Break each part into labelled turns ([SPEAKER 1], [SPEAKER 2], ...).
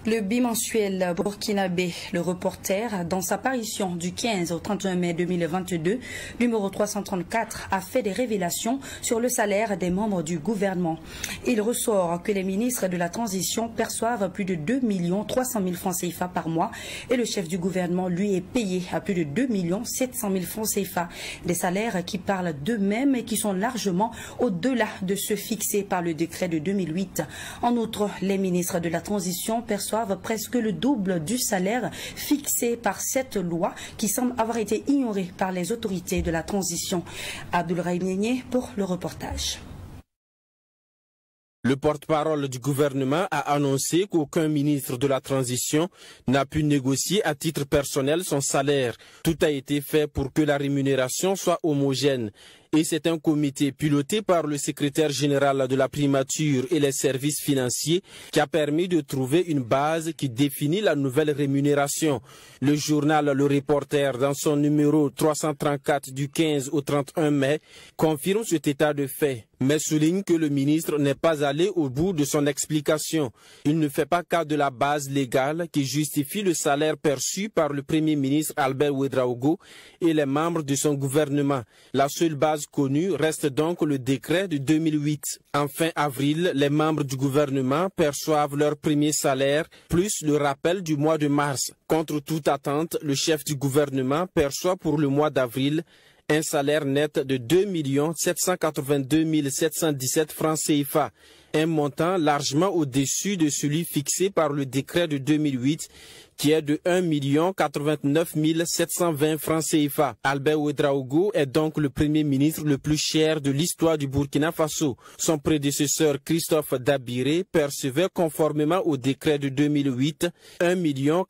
[SPEAKER 1] Le bimensuel burkinabé Le Reporter, dans sa parution du 15 au 31 mai 2022, numéro 334, a fait des révélations sur le salaire des membres du gouvernement. Il ressort que les ministres de la transition perçoivent plus de 2 300 000 francs CFA par mois et le chef du gouvernement, lui, est payé à plus de 2 700 000 francs CFA. Des salaires qui parlent d'eux-mêmes et qui sont largement au-delà de ceux fixés par le décret de 2008. En outre, les ministres de la transition perçoivent presque le double du salaire fixé par cette loi qui semble avoir été ignorée par les autorités de la transition. Abdoulaye Niénié pour le reportage.
[SPEAKER 2] Le porte-parole du gouvernement a annoncé qu'aucun ministre de la transition n'a pu négocier à titre personnel son salaire. Tout a été fait pour que la rémunération soit homogène. Et c'est un comité piloté par le secrétaire général de la primature et les services financiers qui a permis de trouver une base qui définit la nouvelle rémunération. Le journal Le Reporter, dans son numéro 334 du 15 au 31 mai, confirme cet état de fait, mais souligne que le ministre n'est pas allé au bout de son explication. Il ne fait pas cas de la base légale qui justifie le salaire perçu par le Premier ministre Albert Ouedraogo et les membres de son gouvernement. La seule base connue reste donc le décret de 2008. En fin avril, les membres du gouvernement perçoivent leur premier salaire, plus le rappel du mois de mars. Contre toute attente, le chef du gouvernement perçoit pour le mois d'avril un salaire net de 2 782 717 francs CFA, un montant largement au-dessus de celui fixé par le décret de 2008 qui est de 1 089 720 francs CFA. Albert Ouedraogo est donc le premier ministre le plus cher de l'histoire du Burkina Faso. Son prédécesseur Christophe Dabiré percevait conformément au décret de 2008 1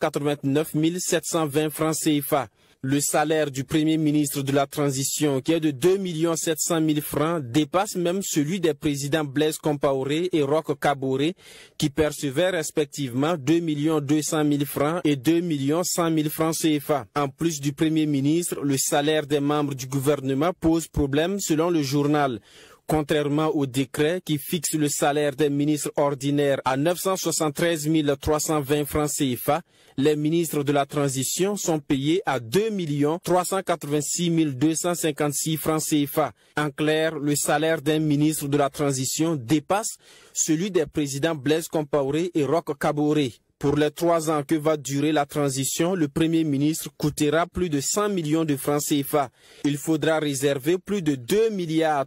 [SPEAKER 2] 089 720 francs CFA. Le salaire du Premier ministre de la Transition, qui est de 2 700 000 francs, dépasse même celui des présidents Blaise Compaoré et Roch Kaboré, qui percevaient respectivement 2 200 000 francs et 2 100 000 francs CFA. En plus du Premier ministre, le salaire des membres du gouvernement pose problème selon le journal. Contrairement au décret qui fixe le salaire des ministres ordinaires à 973 320 francs CFA, les ministres de la transition sont payés à 2 386 256 francs CFA. En clair, le salaire d'un ministre de la transition dépasse celui des présidents Blaise Compaoré et Roch Kaboré. Pour les 3 ans que va durer la transition, le Premier ministre coûtera plus de 100 millions de francs CFA. Il faudra réserver plus de 2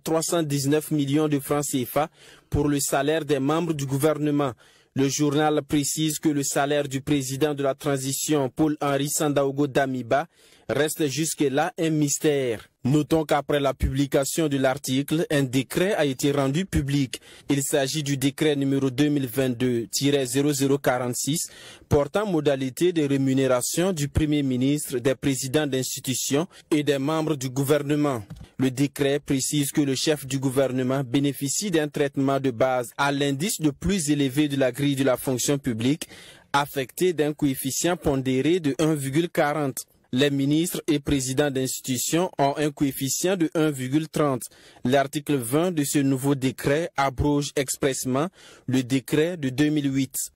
[SPEAKER 2] 319 millions de francs CFA pour le salaire des membres du gouvernement. Le journal précise que le salaire du président de la transition, Paul-Henri Sandaogo Damiba, reste jusque-là un mystère. Notons qu'après la publication de l'article, un décret a été rendu public. Il s'agit du décret numéro 2022-0046 portant modalité de rémunération du Premier ministre, des présidents d'institutions et des membres du gouvernement. Le décret précise que le chef du gouvernement bénéficie d'un traitement de base à l'indice le plus élevé de la grille de la fonction publique, affecté d'un coefficient pondéré de 1,40. Les ministres et présidents d'institutions ont un coefficient de 1,30. L'article 20 de ce nouveau décret abroge expressément le décret de 2008.